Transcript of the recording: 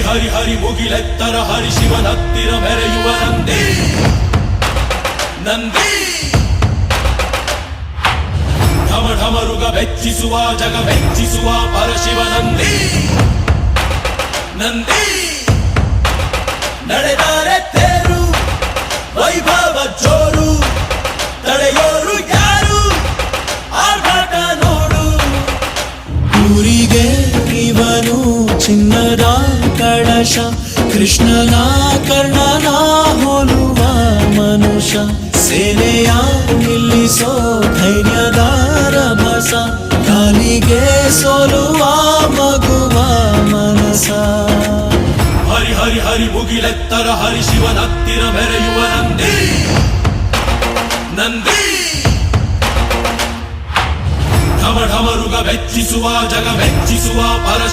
ಹರಿ ಹರಿ ಮುಗಿಲೆತ್ತರ ಹರಿ ಶಿವನತ್ತಿರ ಮೆರೆಯುವ ನಂದಿ ನಂದಿ ಢಮ ಢಮರುಗ ಬೆಚ್ಚಿಸುವ ಜಗ ಬೆಚ್ಚಿಸುವ ಪರಶಿವ ನಂದಿ ನಂದಿ ನಡೆದರೆ ತೇರು ವೈಭವ ಜೋರು ತಡೆಯೋರು ಯಾರು ಆರ್ಭಟ ನೋಡು ಊರಿಗೆ ಇವನು ಚಿನ್ನದ ಕಳಶ ಕೃಷ್ಣನ ಕರ್ಣನ ಹೋಲುವ ಮನುಷ್ಯ ಸೇನೆಯ ನಿಲ್ಲಿಸೋ ಧೈರ್ಯದ ರಭಸ ಕಾಲಿಗೆ ಸೋಲುವ ಮಗುವ ಮನಸ ಹರಿ ಹರಿ ಹರಿ ಮುಗಿಲೆತ್ತರ ಹರಿ ಶಿವನತ್ತಿರ ಮೆರೆಯುವ ನಂದಿ ನಂದಿ ಢಮ ಢಮರುಗ ಬೆಚ್ಚಿಸುವ ಜಗ ಬೆಚ್ಚಿಸುವ ಪರ